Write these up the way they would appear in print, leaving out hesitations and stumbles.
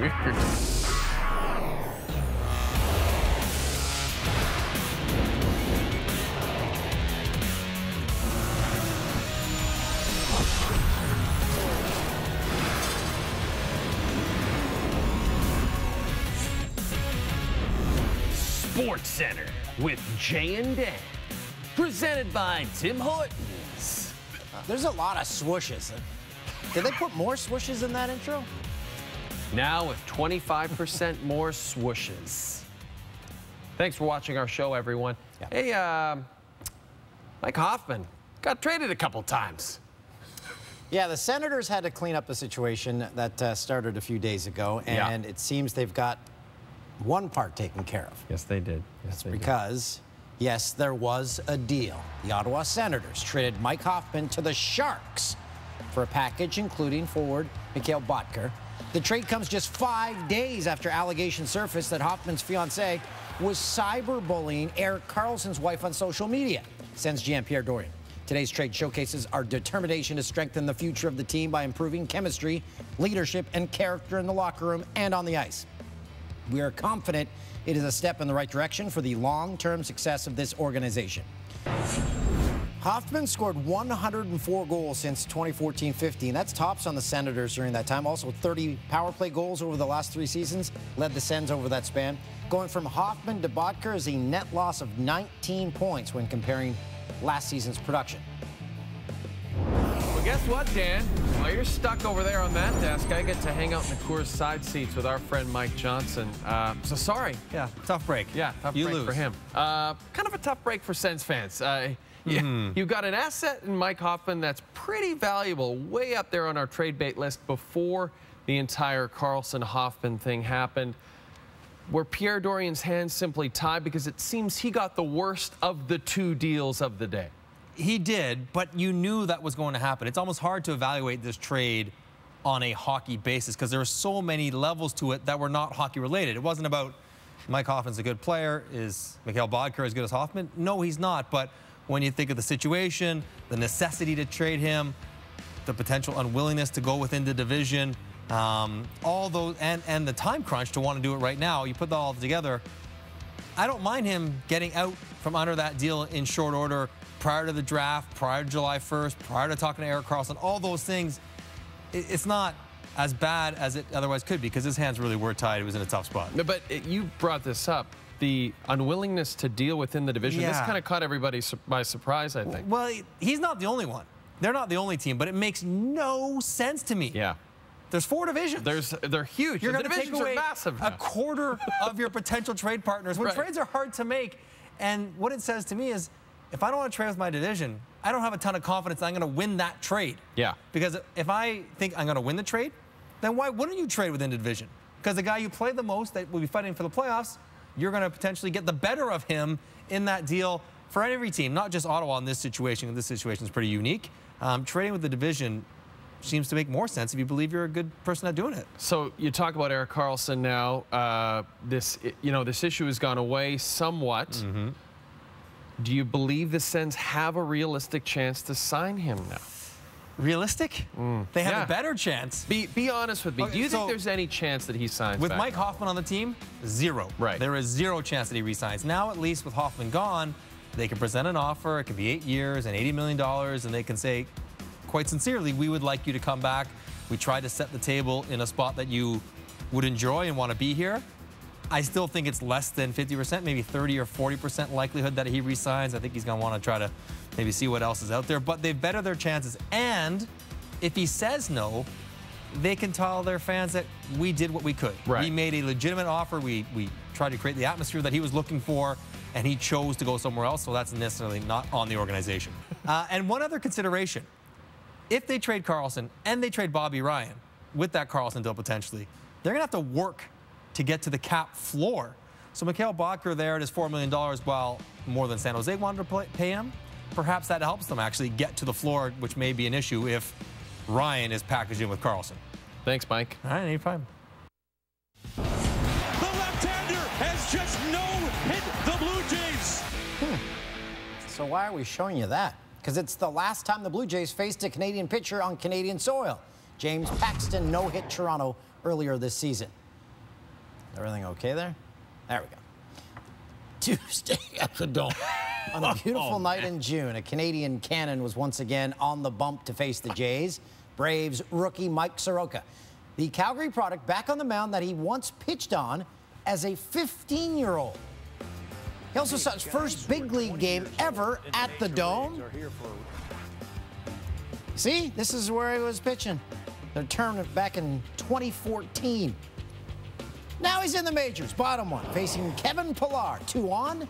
Sports Center with Jay and Dan, presented by Tim Hortons. There's a lot of swooshes. Did they put more swooshes in that intro? Now with 25% more swooshes. Thanks for watching our show, everyone. Yeah. Hey, Mike Hoffman got traded a couple times. Yeah, the Senators had to clean up the situation that started a few days ago, and it seems they've got one part taken care of. Yes, they did. Yes, they because, yes, there was a deal. The Ottawa Senators traded Mike Hoffman to the Sharks for a package including forward Mikhail Boedker. The trade comes just 5 days after allegations surfaced that Hoffman's fiancée was cyberbullying Erik Karlsson's wife on social media, sends GM Pierre Dorian. Today's trade showcases our determination to strengthen the future of the team by improving chemistry, leadership, and character in the locker room and on the ice. We are confident it is a step in the right direction for the long-term success of this organization. Hoffman scored 104 goals since 2014-15. That's tops on the Senators during that time. Also 30 power play goals over the last 3 seasons, led the Sens over that span. Going from Hoffman to Boedker is a net loss of 19 points when comparing last season's production. Well, guess what, Dan? While you're stuck over there on that desk, I get to hang out in the Coors side seats with our friend Mike Johnson. So sorry. Yeah, tough break. Yeah, tough break for him. Kind of a tough break for Sens fans. You've got an asset in Mike Hoffman that's pretty valuable, way up there on our trade bait list before the entire Karlsson-Hoffman thing happened. Were Pierre Dorian's hands simply tied because it seems he got the worst of the 2 deals of the day? He did, but you knew that was going to happen. It's almost hard to evaluate this trade on a hockey basis because there are so many levels to it that were not hockey related. It wasn't about Mike Hoffman's a good player. Is Mikhail Boedker as good as Hoffman? No, he's not. But when you think of the situation, the necessity to trade him, the potential unwillingness to go within the division, all those, and the time crunch to want to do it right now, you put that all together, I don't mind him getting out from under that deal in short order prior to the draft, prior to July 1st, prior to talking to Erik Karlsson, all those things. It's not as bad as it otherwise could be because his hands really were tied. He was in a tough spot. But you brought this up, the unwillingness to deal within the division. Yeah. This kind of caught everybody by surprise, I think. Well, he's not the only one. They're not the only team, but it makes no sense to me. Yeah. There's 4 divisions. They're huge. You're the going to take away massive a quarter of your potential trade partners when trades are hard to make. And what it says to me is, if I don't want to trade with my division, I don't have a ton of confidence that I'm going to win that trade. Yeah. Because if I think I'm going to win the trade, then why wouldn't you trade within the division? Because the guy you play the most that will be fighting for the playoffs, you're going to potentially get the better of him in that deal for every team, not just Ottawa in this situation. This situation is pretty unique. Trading with the division seems to make more sense if you believe you're a good person at doing it. So you talk about Erik Karlsson now. This issue has gone away somewhat. Do you believe the Sens have a realistic chance to sign him now? Realistic? They have a better chance. Be honest with me. Okay, do you think there's any chance that he signs with back? Mike Hoffman on the team? 0. Right. There is 0 chance that he resigns. Now, at least with Hoffman gone, they can present an offer. It can be 8 years and $80 million, and they can say, quite sincerely, we would like you to come back. We tried to set the table in a spot that you would enjoy and want to be here. I still think it's less than 50%, maybe 30 or 40% likelihood that he resigns. I think he's going to want to try to maybe see what else is out there. But they've bettered their chances. And if he says no, they can tell their fans that we did what we could. Right. We made a legitimate offer. We tried to create the atmosphere that he was looking for, and he chose to go somewhere else. So that's necessarily not on the organization. And one other consideration. If they trade Karlsson and they trade Bobby Ryan with that Karlsson deal potentially, they're going to have to work to get to the cap floor. So Mikhail Boedker there at his $4 million, while more than San Jose wanted to pay him, perhaps that helps them actually get to the floor, which may be an issue if Ryan is packaged in with Karlsson. Thanks, Mike. All right, anytime. The left-hander has just no-hit the Blue Jays. So why are we showing you that? Because it's the last time the Blue Jays faced a Canadian pitcher on Canadian soil. James Paxton no-hit Toronto earlier this season. Everything okay there? There we go. Tuesday at the Dome. On a beautiful night in June, a Canadian cannon was once again on the bump to face the Jays. Braves rookie Mike Soroka, the Calgary product, back on the mound that he once pitched on as a 15-year-old. He also saw his first big league game ever at the Dome. See, this is where he was pitching. The tournament back in 2014. Now he's in the majors, bottom one, facing Kevin Pillar. 2 on,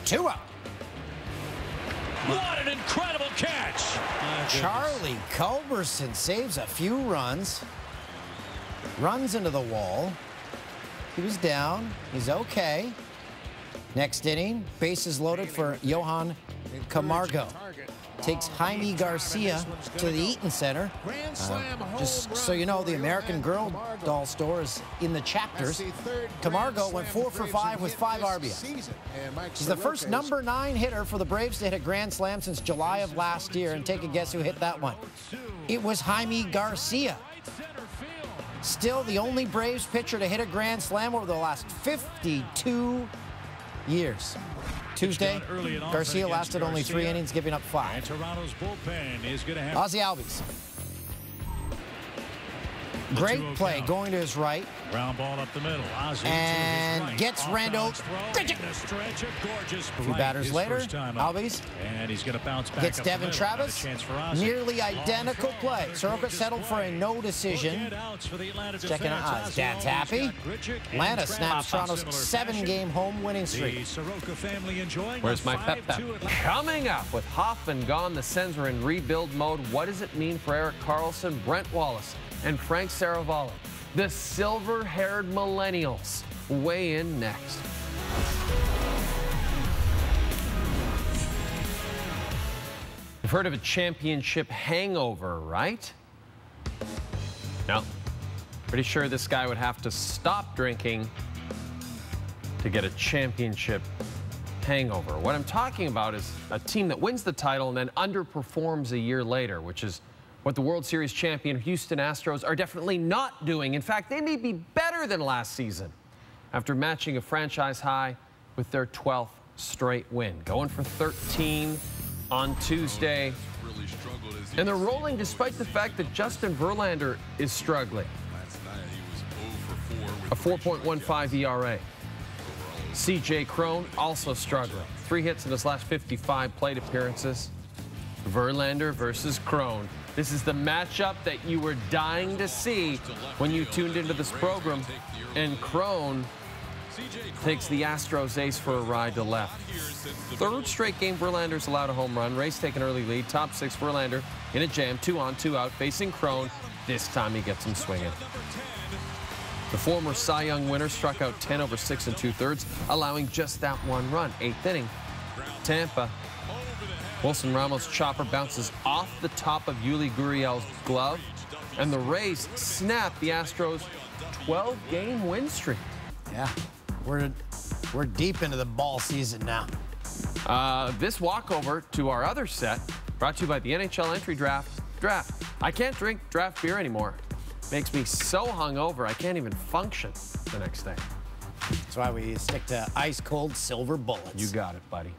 2 out. What an incredible catch! Charlie Culberson saves a few runs, runs into the wall. He was down. He's okay. Next inning, bases loaded for Johan Camargo. Takes Jaime Garcia to the Eaton Center. Just so you know, the American Girl doll store is in the chapters. Camargo went 4 for 5 with 5 RBIs. He's the first number 9 hitter for the Braves to hit a grand slam since July of last year. And take a guess who hit that one. It was Jaime Garcia. Still the only Braves pitcher to hit a grand slam over the last 52 years. Tuesday, Garcia lasted only 3 innings, giving up 5. And Toronto's bullpen is going to have Ozzie Albies. Great play going to his right. Ground ball up the middle. Ozzie and right. gets Rando. A few batters later, Albies and he's going to bounce back gets Devin Travis. Nearly identical play. Soroka settled for a no decision. Checking out eyes. Dad's happy. Atlanta snaps Toronto's 7-game home winning streak. Where's my pep pep? Coming up with Hoffman gone, the Sens are in rebuild mode. What does it mean for Erik Karlsson, Brent Wallace, and Frank Saravalli? The silver-haired millennials weigh in next. You've heard of a championship hangover, right? No. Pretty sure this guy would have to stop drinking to get a championship hangover. What I'm talking about is a team that wins the title and then underperforms a year later, which is what the World Series champion Houston Astros are definitely not doing. In fact, they may be better than last season after matching a franchise high with their 12th straight win. Going for 13 on Tuesday. And they're rolling despite the fact that Justin Verlander is struggling. A 4.15 ERA. CJ Cron also struggling. 3 hits in his last 55 plate appearances. Verlander versus Cron. This is the matchup that you were dying to see when you tuned into this program. And Cron takes the Astros ace for a ride to left. 3rd straight game Verlander's allowed a home run. Rays take an early lead. Top 6 Verlander in a jam. 2 on, 2 out. Facing Cron. This time he gets him swinging. The former Cy Young winner struck out 10 over 6 2/3, allowing just that 1 run. 8th inning. Tampa. Wilson Ramos' chopper bounces off the top of Yuli Gurriel's glove, and the Rays snap the Astros' 12-game win streak. Yeah, we're deep into the ball season now. This walkover to our other set, brought to you by the NHL Entry Draft. I can't drink draft beer anymore. Makes me so hungover I can't even function the next day. That's why we stick to ice-cold silver bullets. You got it, buddy.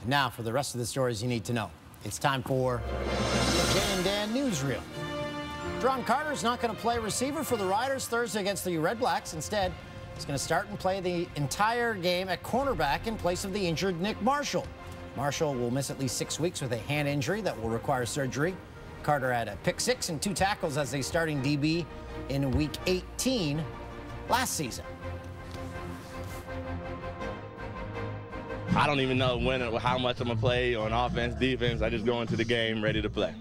And now for the rest of the stories you need to know. It's time for the Jay and Dan Newsreel. Dron Carter's not going to play receiver for the Riders Thursday against the Red Blacks. Instead, he's going to start and play the entire game at cornerback in place of the injured Nick Marshall. Marshall will miss at least 6 weeks with a hand injury that will require surgery. Carter had a pick 6 and 2 tackles as a starting DB in Week 18 last season. I don't even know when or how much I'm gonna play on offense, defense. I just go into the game ready to play.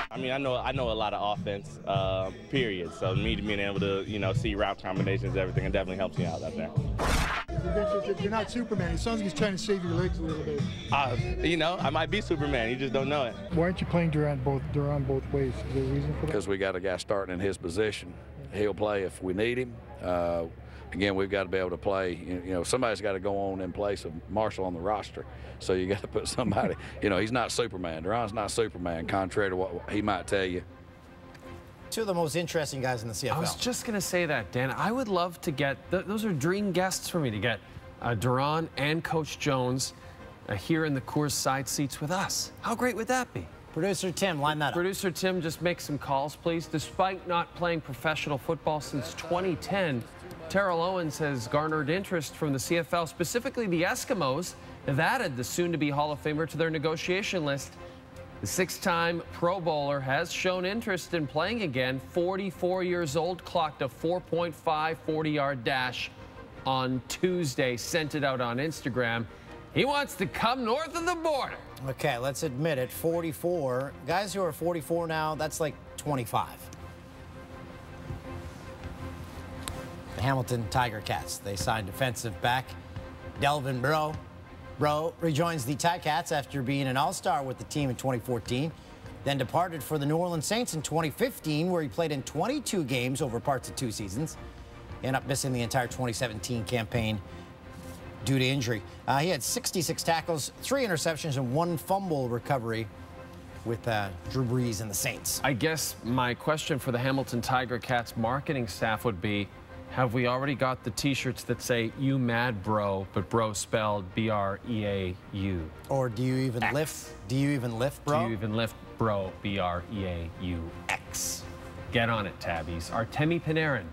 I mean, I know a lot of offense, period. So me being able to, see route combinations, everything, it definitely helps me out there. You're not Superman. It sounds like he's trying to save your legs a little bit. I might be Superman. You just don't know it. Why aren't you playing Duran both ways? Is there a reason for that? Because we got a guy starting in his position. He'll play if we need him. Again, we've got to be able to play. Somebody's got to go on in place of Marshall on the roster. So you got to put somebody. He's not Superman. Duran's not Superman, contrary to what he might tell you. two of the most interesting guys in the CFL. I was just going to say that, Dan. I would love to get, those are dream guests for me to get Duran and Coach Jones here in the Coors side seats with us. How great would that be? Producer Tim, line that up. Producer Tim, just make some calls, please. Despite not playing professional football since 2010, Terrell Owens has garnered interest from the CFL, specifically the Eskimos. Have added the soon-to-be Hall of Famer to their negotiation list. The six-time Pro Bowler has shown interest in playing again. 44 years old, clocked a 4.5 40-yard dash on Tuesday, sent it out on Instagram. He wants to come north of the border. Okay, let's admit it, 44. Guys who are 44 now, that's like 25. The Hamilton Tiger Cats, they signed defensive back Delvin Breaux. Breaux rejoins the Ticats after being an all-star with the team in 2014, then departed for the New Orleans Saints in 2015, where he played in 22 games over parts of 2 seasons. He ended up missing the entire 2017 campaign due to injury. He had 66 tackles, 3 interceptions, and 1 fumble recovery with Drew Brees and the Saints. I guess my question for the Hamilton Tiger Cats marketing staff would be, have we already got the T-shirts that say "You mad bro," but bro spelled B-R-E-A-U? Or do you even lift? Do you even lift, bro? Do you even lift, bro? B-R-E-A-U-X. Get on it, tabbies. Artemi Panarin,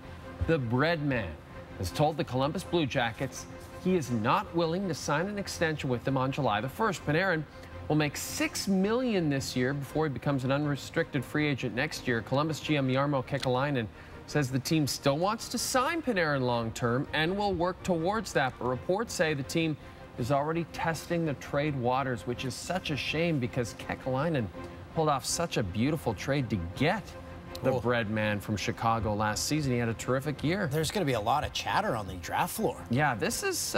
the bread man, has told the Columbus Blue Jackets he is not willing to sign an extension with them on July the 1st. Panarin will make $6 million this year before he becomes an unrestricted free agent next year. Columbus GM Jarmo Kekalainen says the team still wants to sign Panarin long-term and will work towards that. But reports say the team is already testing the trade waters, which is such a shame because Kekalainen pulled off such a beautiful trade to get the bread man from Chicago last season. He had a terrific year. There's going to be a lot of chatter on the draft floor. Yeah, this is,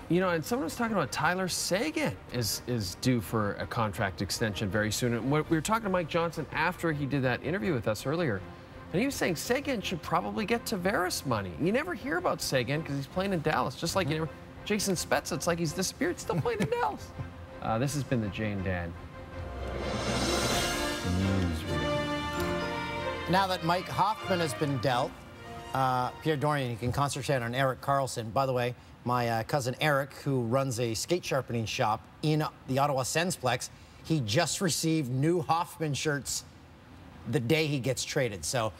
you know, and someone was talking about Tyler Seguin is due for a contract extension very soon. And we were talking to Mike Johnson after he did that interview with us earlier. And he was saying Seguin should probably get Tavares money. You never hear about Seguin because he's playing in Dallas. Just like you never, Jason Spezza, it's like he's disappeared, still playing in Dallas. This has been the Jane Dan Newsroom. Now that Mike Hoffman has been dealt, Pierre Dorian, you can concentrate on Eric Carlson. By the way, my cousin Eric, who runs a skate sharpening shop in the Ottawa Sensplex, he just received new Hoffman shirts the day he gets traded. So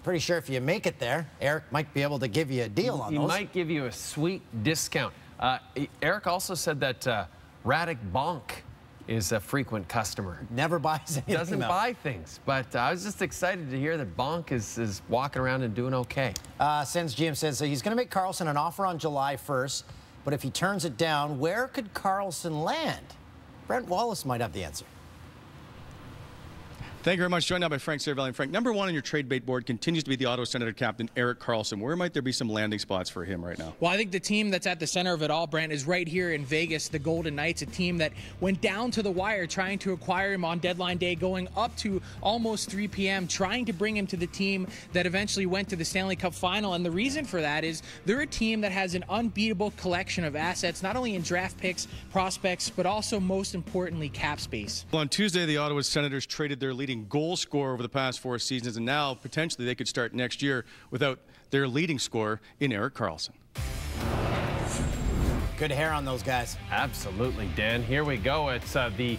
pretty sure if you make it there, Eric might be able to give you a deal on those. He might give you a sweet discount. Eric also said that Radek Bonk is a frequent customer. Never buys anything. Doesn't buy things. But I was just excited to hear that Bonk is walking around and doing okay. Sens GM says he's going to make Carlson an offer on July 1st, but if he turns it down, where could Carlson land? Brent Wallace might have the answer. Thank you very much. Joined now by Frank Cervelli. Frank, number 1 on your trade bait board continues to be the Ottawa Senator captain, Eric Carlson. Where might there be some landing spots for him right now? Well, I think the team that's at the center of it all, Brent, is right here in Vegas, the Golden Knights, a team that went down to the wire trying to acquire him on deadline day, going up to almost 3 p.m., trying to bring him to the team that eventually went to the Stanley Cup final. And the reason for that is they're a team that has an unbeatable collection of assets, not only in draft picks, prospects, but also, most importantly, cap space. Well, on Tuesday, the Ottawa Senators traded their leading goal scorer over the past 4 seasons, and now potentially they could start next year without their leading scorer in Eric Carlson. Good hair on those guys. Absolutely, Dan. Here we go. It's the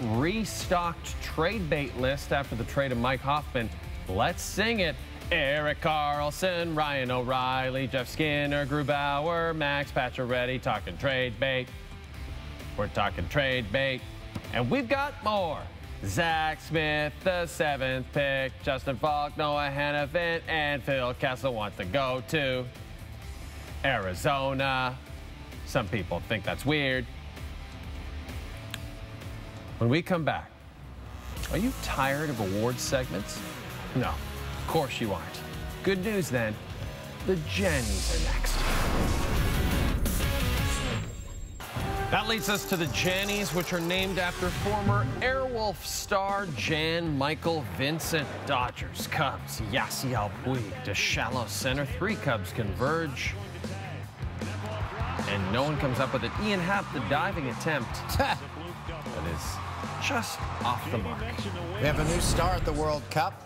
restocked trade bait list after the trade of Mike Hoffman. Let's sing it. Eric Carlson, Ryan O'Reilly, Jeff Skinner, Grubauer, Max Pacioretty, talking trade bait. We're talking trade bait. And we've got more. Zach Smith, the 7th pick, Justin Falk, Noah Hannafin, and Phil Kessel wants to go to Arizona. Some people think that's weird. When we come back, are you tired of awards segments? No, of course you aren't. Good news then, the Jennies are next. That leads us to the Jannies, which are named after former Airwolf star Jan Michael Vincent. Dodgers, Cubs, Yasiel Puig to shallow center. 3 Cubs converge. And no one comes up with it. Ian Happ, the diving attempt. That is just off the mark. We have a new star at the World Cup.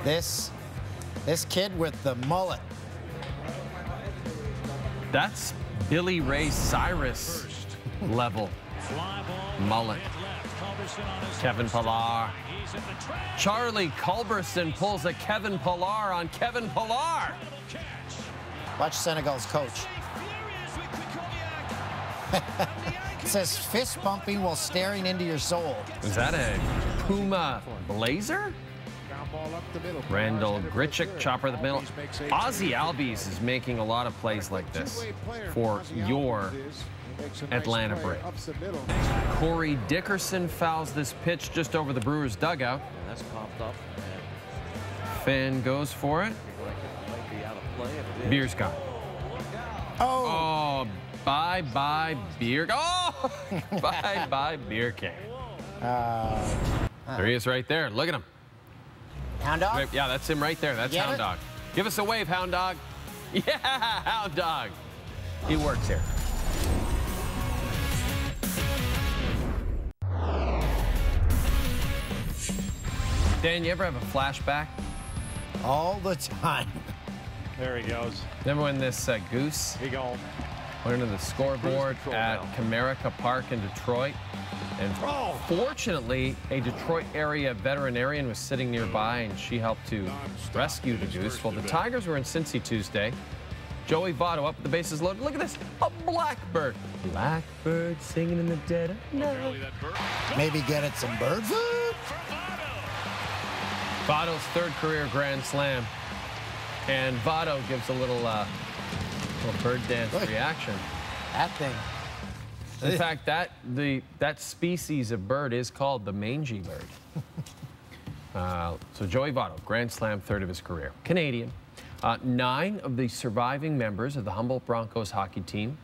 This kid with the mullet. That's Billy Ray Cyrus level mullet. Kevin Pillar. Charlie Culberson pulls a Kevin Pillar on Kevin Pillar. Watch Senegal's coach. It says fist pumping while staring into your soul. Is that a Puma Blazer? Randall Grichuk, chopper of the middle. Ozzie Albies is making a lot of plays like this for your Atlanta Braves. Corey Dickerson fouls this pitch just over the Brewers' dugout. That's popped up. Fan goes for it. Beer's gone. Oh, bye-bye Beer. Oh, bye-bye Beer King. There he is right there. Look at him. Hound Dog? Yeah, that's him right there. That's Hound Dog. Give us a wave, Hound Dog. Yeah, Hound Dog. He works here. Dan, you ever have a flashback? All the time. There he goes. Remember when this goose went into the scoreboard at Comerica Park in Detroit? And fortunately, a Detroit area veterinarian was sitting nearby, and she helped to rescue the goose. Well, the Tigers were in Cincy Tuesday. Joey Votto up with the bases loaded. Look at this, a blackbird. Blackbird singing in the dead of night. Maybe get it some bird food. Votto's third career grand slam. And Votto gives a little bird dance reaction. That thing. In fact, that species of bird is called the mangy bird. So Joey Votto, grand slam, third of his career. Canadian. 9 of the surviving members of the Humboldt Broncos hockey team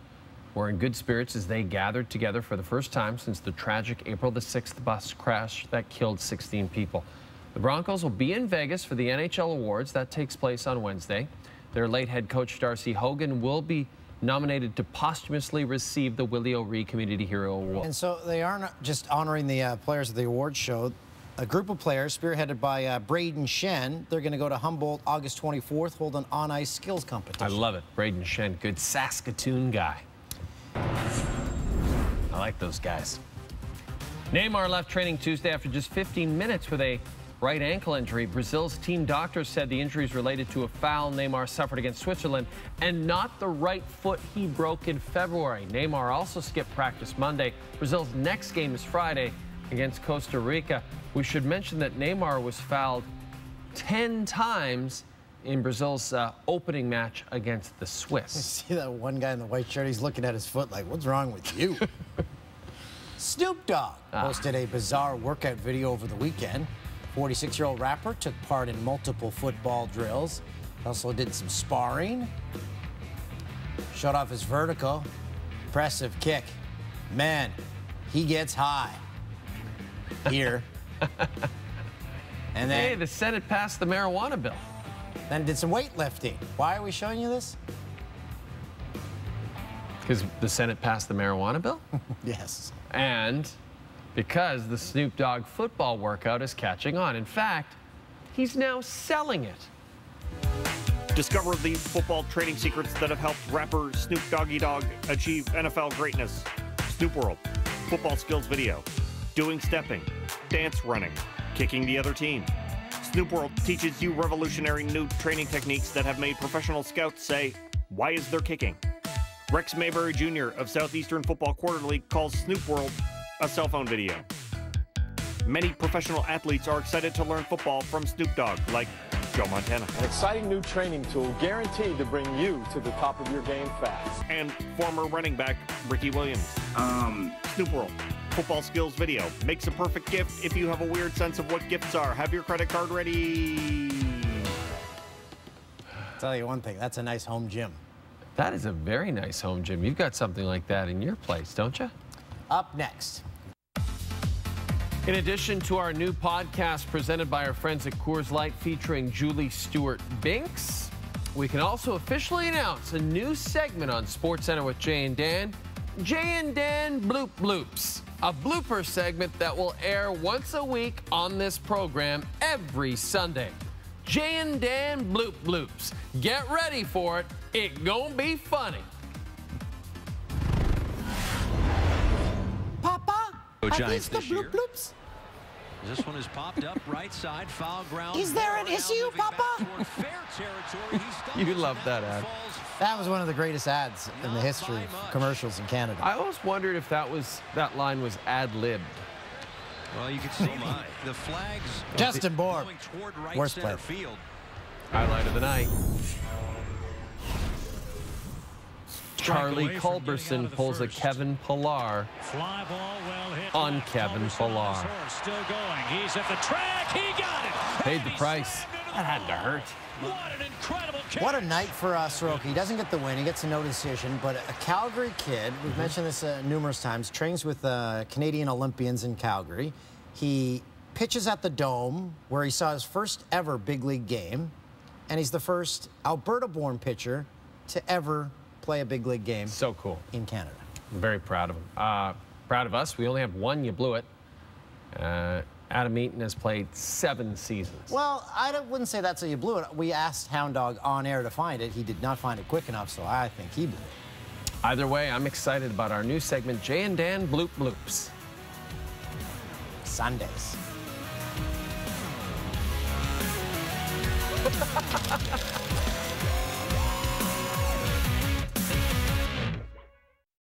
were in good spirits as they gathered together for the first time since the tragic April the 6th bus crash that killed 16 people. The Broncos will be in Vegas for the NHL Awards. That takes place on Wednesday. Their late head coach, Darcy Hogan, will be nominated to posthumously receive the Willie O'Ree Community Hero Award. And so they aren't just honoring the players of the awards show. A group of players spearheaded by Braden Shen, they're going to go to Humboldt August 24th, hold an on-ice skills competition. I love it. Braden Shen, good Saskatoon guy. I like those guys. Neymar left training Tuesday after just 15 minutes with a right ankle injury. Brazil's team doctors said the injury is related to a foul Neymar suffered against Switzerland and not the right foot he broke in February. Neymar also skipped practice Monday. Brazil's next game is Friday against Costa Rica. We should mention that Neymar was fouled 10 times in Brazil's opening match against the Swiss. See that one guy in the white shirt? He's looking at his foot like, what's wrong with you? Snoop Dogg posted a bizarre workout video over the weekend. 46-year-old rapper took part in multiple football drills. Also did some sparring. Showed off his vertical. Impressive kick. Man, he gets high. Here. And then, hey, the Senate passed the marijuana bill. Then did some weightlifting. Why are we showing you this? Because the Senate passed the marijuana bill? Yes. And because the Snoop Dogg football workout is catching on. In fact, he's now selling it. Discover the football training secrets that have helped rapper Snoop Doggy Dogg achieve NFL greatness. Snoop World, football skills video, doing stepping, dance running, kicking the other team. Snoop World teaches you revolutionary new training techniques that have made professional scouts say, why is there kicking? Rex Mayberry Jr. of Southeastern Football Quarterly calls Snoop World a cell phone video. Many professional athletes are excited to learn football from Snoop Dogg, like Joe Montana. An exciting new training tool guaranteed to bring you to the top of your game fast. And former running back Ricky Williams. Snoop World, football skills video. Makes a perfect gift if you have a weird sense of what gifts are. Have your credit card ready. I'll tell you one thing, that's a nice home gym. That is a very nice home gym. You've got something like that in your place, don't you? Up next. In addition to our new podcast presented by our friends at Coors Light featuring Julie Stewart-Binks, we can also officially announce a new segment on SportsCenter with Jay and Dan. Jay and Dan Bloop Bloops, a blooper segment that will air once a week on this program every Sunday. Jay and Dan Bloop Bloops. Get ready for it. It gonna be funny. Papa, are these the Bloop Bloops? This one has popped up right side, foul ground. Is there an issue, Papa? You love that ad. That was one of the greatest ads in the history of commercials in Canada. I always wondered if that line was ad-libbed. Well, you can see the flags. Justin Bohr, worst player. Highlight of the night. Charlie Culberson pulls a Kevin Pillar on Kevin Pillar. Still going. He's at the track. He got it. Paid the price. That had to hurt. What an incredible catch. What a night for Soroka. He doesn't get the win. He gets a no decision. But a Calgary kid, we've mentioned this numerous times, trains with Canadian Olympians in Calgary. He pitches at the Dome, where he saw his first ever big league game. And he's the first Alberta-born pitcher to ever play a big league game. So cool. In Canada. I'm very proud of him. Proud of us. We only have one. You blew it. Adam Eaton has played 7 seasons. Well, I wouldn't say that's how you blew it. We asked Hound Dog on air to find it. He did not find it quick enough, so I think he blew it. Either way, I'm excited about our new segment, Jay and Dan Bloop Bloops. Sundays.